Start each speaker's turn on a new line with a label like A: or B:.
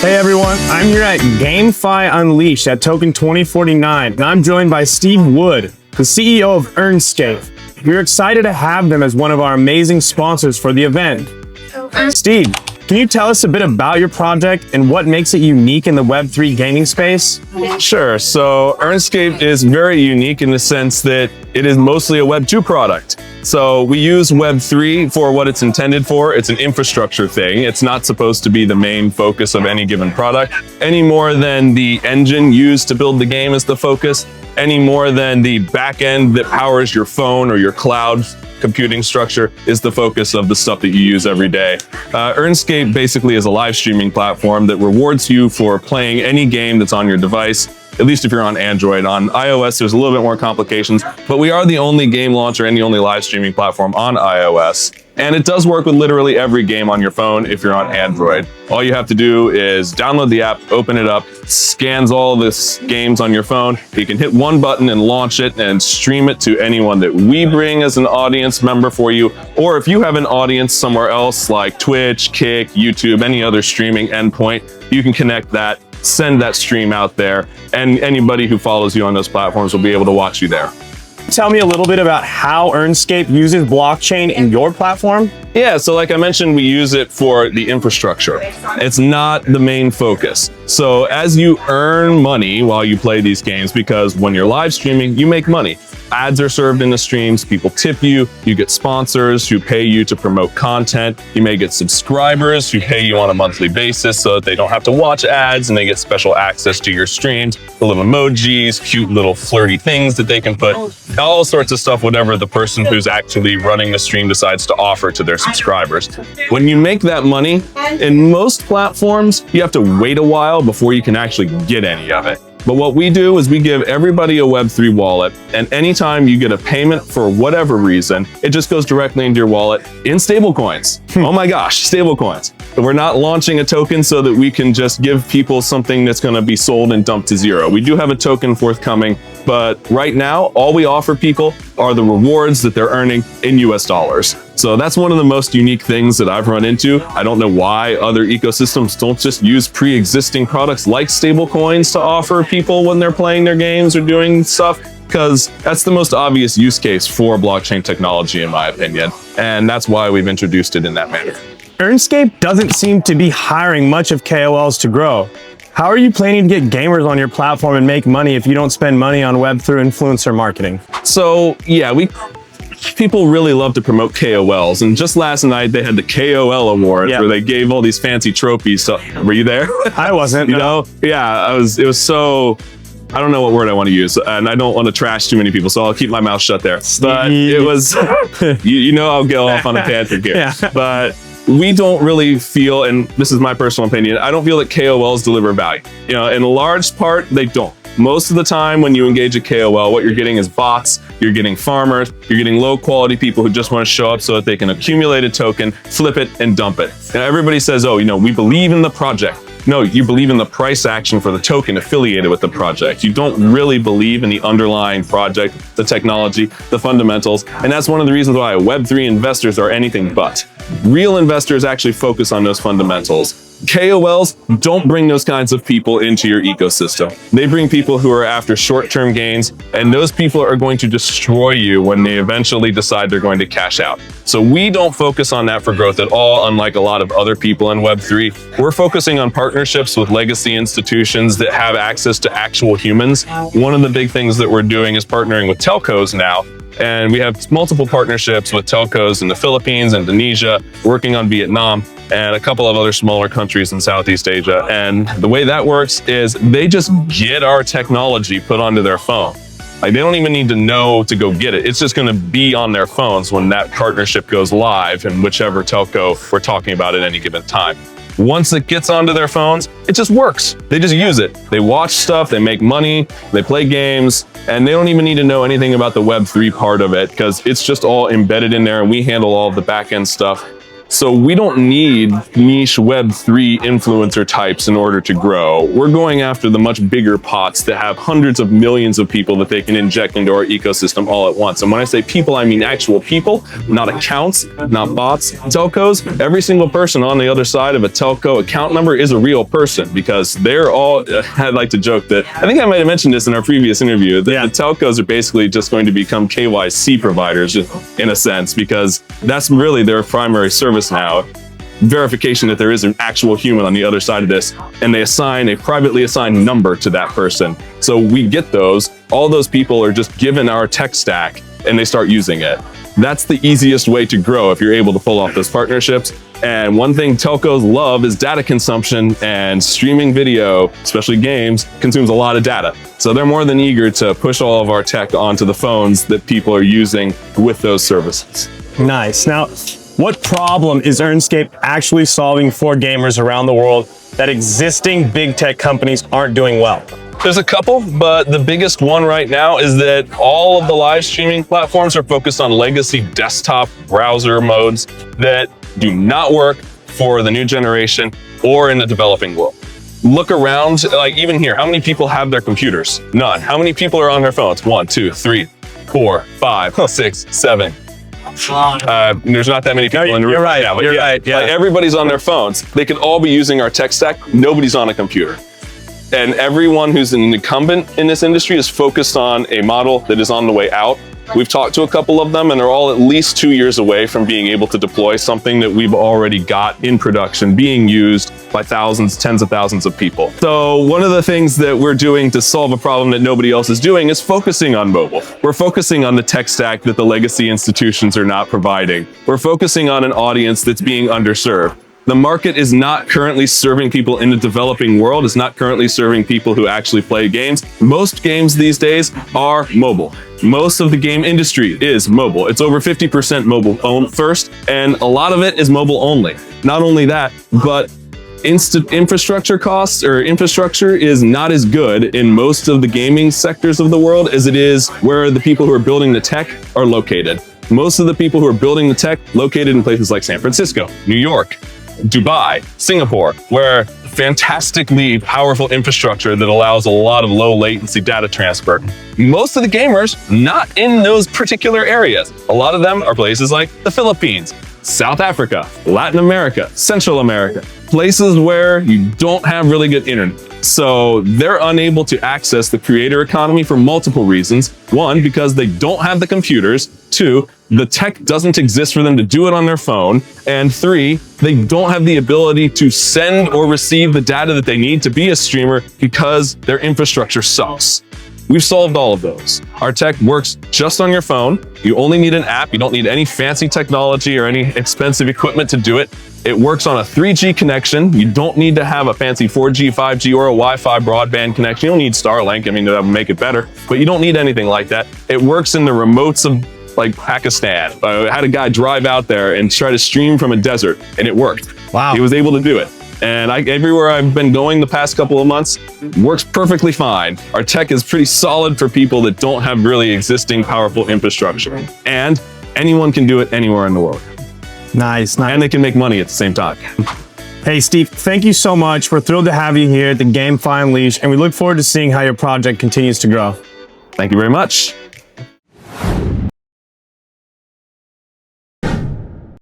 A: Hey everyone, I'm here at GameFi Unleashed at Token2049, and I'm joined by Steve Wood, the CEO of Earnscape. We're excited to have them as one of our amazing sponsors for the event. Steve, can you tell us a bit about your project and what makes it unique in the Web3 gaming space?
B: Sure. So Earnscape is very unique in the sense that it is mostly a Web 2 product. So we use Web 3 for what it's intended for. It's an infrastructure thing. It's not supposed to be the main focus of any given product, any more than the engine used to build the game is the focus, any more than the back end that powers your phone or your cloud computing structure is the focus of the stuff that you use every day. Earnscape basically is a live streaming platform that rewards you for playing any game that's on your device, at least if you're on Android. On iOS, there's a little bit more complications, but we are the only game launcher and the only live streaming platform on iOS. And it does work with literally every game on your phone if you're on Android. All you have to do is download the app, open it up, scans all the games on your phone. You can hit one button and launch it and stream it to anyone that we bring as an audience member for you. Or if you have an audience somewhere else like Twitch, Kick, YouTube, any other streaming endpoint, you can connect that, send that stream out there, and anybody who follows you on those platforms will be able to watch you there.
A: Tell me a little bit about how Earnscape uses blockchain in your platform.
B: Yeah, so like I mentioned, we use it for the infrastructure. It's not the main focus. So as you earn money while you play these games, because when you're live streaming, you make money. Ads are served in the streams, people tip you, you get sponsors who pay you to promote content, you may get subscribers who pay you on a monthly basis so that they don't have to watch ads and they get special access to your streams, the little emojis, cute little flirty things that they can put, all sorts of stuff, whatever the person who's actually running the stream decides to offer to their subscribers. When you make that money, in most platforms, you have to wait a while before you can actually get any of it. But what we do is we give everybody a Web3 wallet, and anytime you get a payment for whatever reason, it just goes directly into your wallet in stablecoins. Oh my gosh, stablecoins. We're not launching a token so that we can just give people something that's going to be sold and dumped to zero. We do have a token forthcoming, but right now, all we offer people are the rewards that they're earning in US dollars. So that's one of the most unique things that I've run into. I don't know why other ecosystems don't just use pre-existing products like stablecoins to offer people when they're playing their games or doing stuff, because that's the most obvious use case for blockchain technology, in my opinion. And that's why we've introduced it in that manner.
A: Earnscape doesn't seem to be hiring much of KOLs to grow. How are you planning to get gamers on your platform and make money if you don't spend money on web through influencer marketing?
B: So yeah, people really love to promote KOLs, and just last night they had the KOL Awards where they gave all these fancy trophies. So, were you there?
A: I wasn't.
B: You know? Yeah, it was so. I don't know what word I want to use, and I don't want to trash too many people, so I'll keep my mouth shut there. But it was, you know, I'll go off on a tangent here. But we don't really feel, and this is my personal opinion, I don't feel that KOLs deliver value. You know, in large part, they don't. Most of the time when you engage a KOL, what you're getting is bots, you're getting farmers, you're getting low quality people who just want to show up so that they can accumulate a token, flip it, and dump it. And everybody says, oh, you know, we believe in the project. No, you believe in the price action for the token affiliated with the project. You don't really believe in the underlying project, the technology, the fundamentals. And that's one of the reasons why Web3 investors are anything but. Real investors actually focus on those fundamentals. KOLs don't bring those kinds of people into your ecosystem. They bring people who are after short-term gains, and those people are going to destroy you when they eventually decide they're going to cash out. So we don't focus on that for growth at all, unlike a lot of other people in Web3. We're focusing on partnerships with legacy institutions that have access to actual humans. One of the big things that we're doing is partnering with telcos now. And we have multiple partnerships with telcos in the Philippines, Indonesia, working on Vietnam, and a couple of other smaller countries in Southeast Asia. And the way that works is they just get our technology put onto their phone. Like, they don't even need to know to go get it. It's just going to be on their phones when that partnership goes live in whichever telco we're talking about at any given time. Once it gets onto their phones, it just works. They just use it. They watch stuff, they make money, they play games, and they don't even need to know anything about the Web3 part of it because it's just all embedded in there, and we handle all of the back-end stuff. So we don't need niche Web3 influencer types in order to grow. We're going after the much bigger pots that have hundreds of millions of people that they can inject into our ecosystem all at once. And when I say people, I mean actual people, not accounts, not bots. Telcos, every single person on the other side of a telco account number is a real person, because they're all, I like to joke that, I think I might have mentioned this in our previous interview, that the telcos are basically just going to become KYC providers in a sense, because that's really their primary service now. Verification that there is an actual human on the other side of this, and they assign a privately assigned number to that person. So we get those, all those people are just given our tech stack and they start using it. That's the easiest way to grow if you're able to pull off those partnerships. And one thing telcos love is data consumption, and streaming video, especially games, consumes a lot of data. So they're more than eager to push all of our tech onto the phones that people are using with those services.
A: Nice. Now, what problem is Earnscape actually solving for gamers around the world that existing big tech companies aren't doing well?
B: There's a couple, but the biggest one right now is that all of the live streaming platforms are focused on legacy desktop browser modes that do not work for the new generation or in the developing world. Look around, like even here, how many people have their computers? None. How many people are on their phones? 1, 2, 3, 4, 5, 6, 7. There's not that many people in the room.
A: You're right.
B: Now,
A: you're right. Yeah.
B: Like everybody's on their phones. They could all be using our tech stack. Nobody's on a computer. And everyone who's an incumbent in this industry is focused on a model that is on the way out. We've talked to a couple of them, and they're all at least 2 years away from being able to deploy something that we've already got in production, being used by thousands, tens of thousands of people. So one of the things that we're doing to solve a problem that nobody else is doing is focusing on mobile. We're focusing on the tech stack that the legacy institutions are not providing. We're focusing on an audience that's being underserved. The market is not currently serving people in the developing world. It's not currently serving people who actually play games. Most games these days are mobile. Most of the game industry is mobile. It's over 50% mobile first, and a lot of it is mobile only. Not only that, but infrastructure costs or infrastructure is not as good in most of the gaming sectors of the world as it is where the people who are building the tech are located. Most of the people who are building the tech located in places like San Francisco, New York, Dubai, Singapore, where fantastically powerful infrastructure that allows a lot of low latency data transfer. Most of the gamers not in those particular areas. A lot of them are places like the Philippines, South Africa, Latin America, Central America, places where you don't have really good internet. So they're unable to access the creator economy for multiple reasons. 1, because they don't have the computers. 2, the tech doesn't exist for them to do it on their phone. And 3, they don't have the ability to send or receive the data that they need to be a streamer because their infrastructure sucks. We've solved all of those. Our tech works just on your phone. You only need an app. You don't need any fancy technology or any expensive equipment to do it. It works on a 3G connection. You don't need to have a fancy 4G, 5G, or a Wi-Fi broadband connection. You don't need Starlink. I mean, that would make it better, but you don't need anything like that. It works in the remotes of like Pakistan. I had a guy drive out there and try to stream from a desert, and it worked.
A: Wow.
B: He was able to do it. And everywhere I've been going the past couple of months, works perfectly fine. Our tech is pretty solid for people that don't have really existing powerful infrastructure. And anyone can do it anywhere in the world.
A: Nice.
B: And they can make money at the same time.
A: Hey, Steve, thank you so much. We're thrilled to have you here at the GameFi Unleashed, and we look forward to seeing how your project continues to grow.
B: Thank you very much.